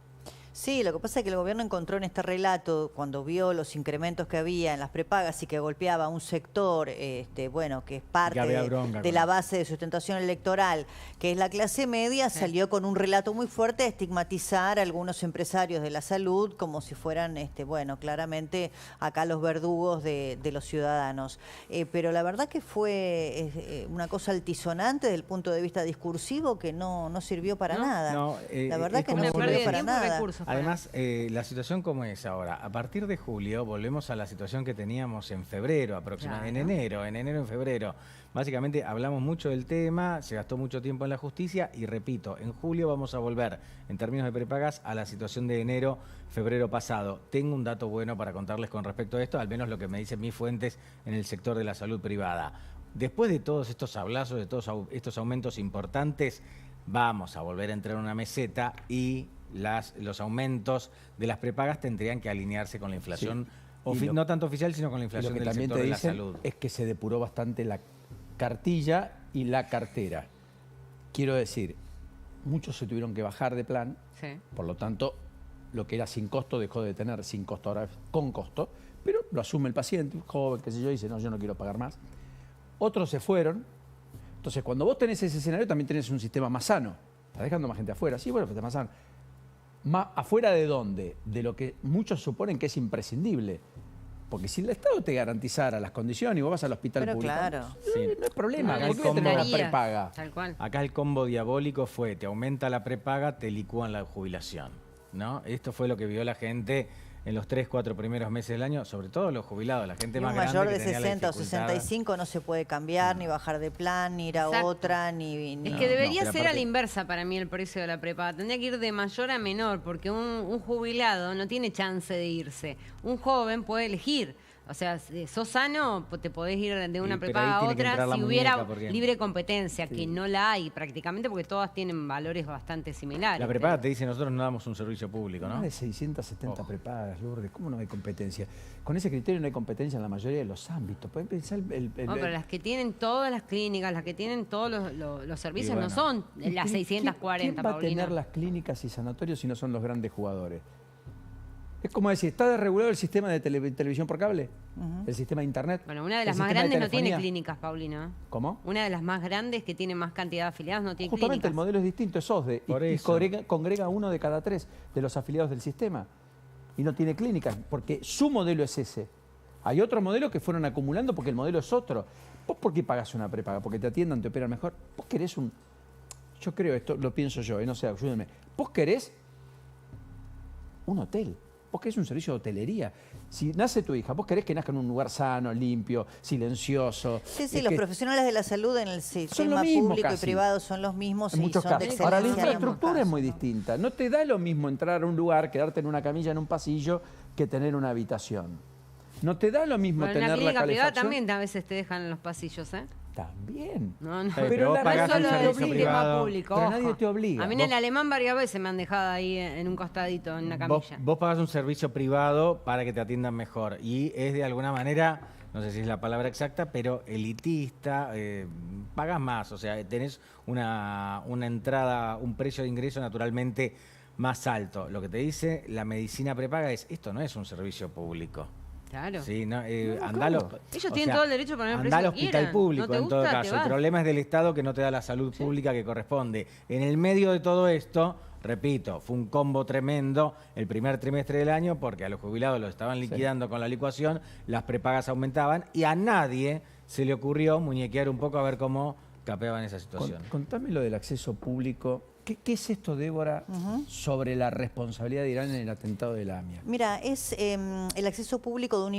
Sí, lo que pasa es que el gobierno encontró en este relato, cuando vio los incrementos que había en las prepagas y que golpeaba a un sector, bueno, que es parte de la base de sustentación electoral, que es la clase media, salió con un relato muy fuerte a estigmatizar a algunos empresarios de la salud como si fueran, bueno, claramente acá los verdugos de los ciudadanos. Pero la verdad que fue una cosa altisonante desde el punto de vista discursivo que no sirvió para nada. La verdad que no sirvió para nada. Además, la situación como es ahora, a partir de julio volvemos a la situación que teníamos en febrero aproximadamente, en enero, en febrero. Básicamente hablamos mucho del tema, se gastó mucho tiempo en la justicia y repito, en julio vamos a volver en términos de prepagas a la situación de enero, febrero pasado. Tengo un dato bueno para contarles con respecto a esto, al menos lo que me dicen mis fuentes en el sector de la salud privada. Después de todos estos sablazos, de todos estos aumentos importantes, vamos a volver a entrar en una meseta y los aumentos de las prepagas tendrían que alinearse con la inflación No tanto oficial, sino con la inflación lo que del también sector te de la dicen salud. es que se depuró bastante la cartilla y la cartera. Quiero decir, muchos se tuvieron que bajar de plan, Sí. por lo tanto, lo que era sin costo dejó de tener sin costo, ahora es con costo, pero lo asume el paciente, joven, qué sé yo, y dice, no, yo no quiero pagar más. Otros se fueron. Entonces, cuando vos tenés ese escenario, también tenés un sistema más sano. Estás dejando más gente afuera. Sí, bueno, pero está más sano. ¿Afuera de dónde? De lo que muchos suponen que es imprescindible. Porque si el Estado te garantizara las condiciones y vos vas al hospital Pero público, claro. no hay problema. Acá ¿Por el qué voy a tener combo- una prepaga? Tal cual. Acá el combo diabólico fue, te aumenta la prepaga, te licúan la jubilación, ¿no? Esto fue lo que vio la gente en los 3, 4 primeros meses del año, sobre todo los jubilados, la gente Y más un grande mayor que de tenía la 60 o dificultad. 65 no se puede cambiar, ni bajar de plan, ni ir a Exacto. otra, ni... Es ni- que debería pero ser a aparte- la inversa para mí el precio de la prepaga. Tendría que ir de mayor a menor, porque un jubilado no tiene chance de irse. Un joven puede elegir. O sea, si sos sano, te podés ir de una Sí, pero prepaga ahí a tiene que otra entrar la si hubiera muñeca, porque- libre competencia, que no la hay prácticamente, porque todas tienen valores bastante similares. La prepaga te dice, nosotros no damos un servicio público, ¿no? Más de 670 prepagas, Lourdes. ¿Cómo no hay competencia? Con ese criterio no hay competencia en la mayoría de los ámbitos. Pueden pensar No, pero las que tienen todas las clínicas, las que tienen todos los servicios, Y bueno. no son ¿Y las quién- 640, ¿Quién va a Paulina. tener las clínicas y sanatorios si no son los grandes jugadores? Es como decir, ¿está desregulado el sistema de televisión por cable? ¿El sistema de internet? Bueno, una de ¿El las más sistema de grandes no tiene telefonía? clínicas, Paulina. ¿Cómo? Una de las más grandes que tiene más cantidad de afiliados no tiene Justamente el clínicas. modelo es distinto, es OSDE. Por Y eso. congrega 1 de cada 3 de los afiliados del sistema. Y no tiene clínicas, porque su modelo es ese. Hay otros modelos que fueron acumulando porque el modelo es otro. ¿Vos por qué pagás una prepaga? ¿Porque te atiendan, te operan mejor? ¿Vos querés un...? Yo creo, esto lo pienso yo, no sé, ayúdenme. ¿Vos querés un hotel? ¿Vos querés un servicio de hotelería? Si nace tu hija, ¿vos querés que nazca en un lugar sano, limpio, silencioso? Sí, sí, Es los que- profesionales de la salud en el sistema mismo público y casi. privado son los mismos En y muchos son de casos. Ahora, la excelencia en ambos infraestructura es casos, muy ¿no? distinta. No te da lo mismo entrar a un lugar, quedarte en una camilla en un pasillo, que tener una habitación. No te da lo mismo Bueno, en tener la la clínica privada calefacción. también a veces te dejan en los pasillos, ¿eh? También. No, no. Pero vos la pagás realidad un Solo no te del servicio obliga. sistema privado. público. Pero ojo. nadie te obliga. A mí en el alemán varias veces me han dejado ahí en un costadito, en una Vos, camilla. vos pagás un servicio privado para que te atiendan mejor y es de alguna manera, no sé si es la palabra exacta, pero elitista, pagás más, o sea, tenés una entrada, un precio de ingreso naturalmente más alto. Lo que te dice la medicina prepaga es, esto no es un servicio público. Claro. Sí, no, No, andá al ¿cómo? Ellos o tienen sea, todo el derecho a poner el andá precio al que hospital quieran. público ¿No te en todo gusta? Te caso. El vas. problema es del Estado que no te da la salud pública que corresponde. En el medio de todo esto, repito, fue un combo tremendo el primer trimestre del año porque a los jubilados los estaban liquidando con la licuación, las prepagas aumentaban y a nadie se le ocurrió muñequear un poco a ver cómo capeaban esa situación. Contame lo del acceso público. ¿Qué es esto, Débora, sobre la responsabilidad de Irán en el atentado de la AMIA? Mira, es el acceso público de un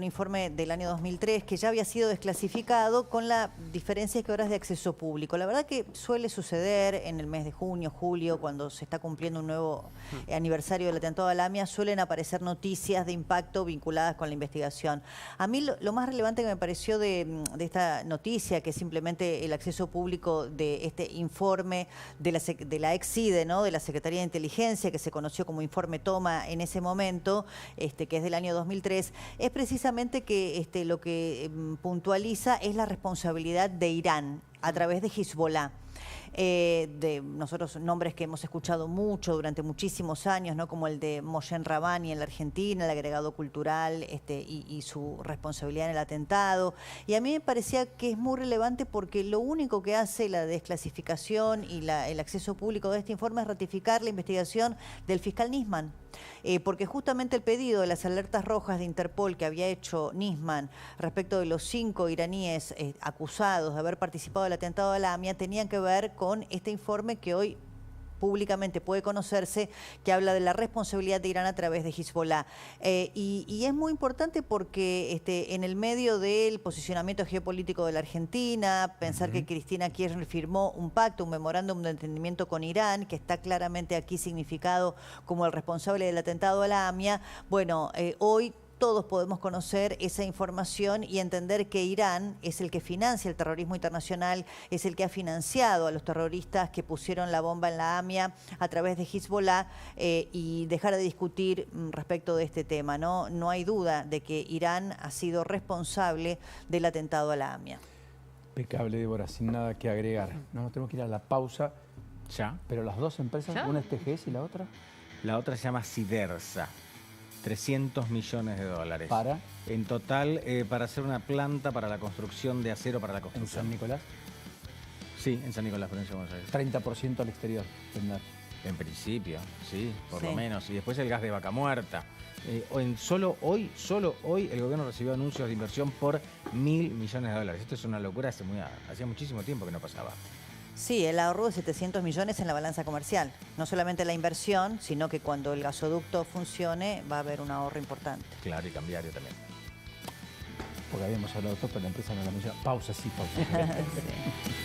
informe del año 2003 que ya había sido desclasificado con la diferencia que ahora es de acceso público. La verdad que suele suceder en el mes de junio, julio, cuando se está cumpliendo un nuevo aniversario del atentado de la AMIA, suelen aparecer noticias de impacto vinculadas con la investigación. A mí lo más relevante que me pareció de esta noticia, que es simplemente el acceso público de este informe de la ex-CIDE, ¿no? De la Secretaría de Inteligencia, que se conoció como informe Toma en ese momento, que es del año 2003, es precisamente que lo que puntualiza es la responsabilidad de Irán a través de Hezbollah. De nosotros nombres que hemos escuchado mucho durante muchísimos años, ¿no? Como el de Moshen Rabani en la Argentina, el agregado cultural y su responsabilidad en el atentado. Y a mí me parecía que es muy relevante porque lo único que hace la desclasificación y el acceso público de este informe es ratificar la investigación del fiscal Nisman. Porque justamente el pedido de las alertas rojas de Interpol que había hecho Nisman respecto de los 5 iraníes acusados de haber participado del atentado de la AMIA tenían que ver con este informe que hoy públicamente puede conocerse, que habla de la responsabilidad de Irán a través de Hezbollah. Y es muy importante porque en el medio del posicionamiento geopolítico de la Argentina, pensar que Cristina Kirchner firmó un pacto, un memorándum de entendimiento con Irán, que está claramente aquí significado como el responsable del atentado a la AMIA, bueno, hoy todos podemos conocer esa información y entender que Irán es el que financia el terrorismo internacional, es el que ha financiado a los terroristas que pusieron la bomba en la AMIA a través de Hezbollah, y dejar de discutir respecto de este tema, ¿no? No hay duda de que Irán ha sido responsable del atentado a la AMIA. Impecable, Débora, sin nada que agregar. No, tenemos que ir a la pausa. Ya. Pero las dos empresas, ¿Ya? una es TGS y la otra. La otra se llama Sidersa. 300 millones de dólares. ¿Para? En total, para hacer una planta para la construcción de acero para la ¿En construcción. San Nicolás? Sí, en San Nicolás, provincia de Buenos Aires. 30% al exterior. Vender. En principio, sí, por Sí. lo menos. Y después el gas de vaca muerta. Solo hoy, el gobierno recibió anuncios de inversión por 1.000 millones de dólares. Esto es una locura, hacía muchísimo tiempo que no pasaba. Sí, el ahorro de 700 millones en la balanza comercial. No solamente la inversión, sino que cuando el gasoducto funcione va a haber un ahorro importante. Claro, y cambiario también. Porque habíamos hablado de todo, pero la empresa no la menciona. Pausa, sí, pausa. Sí.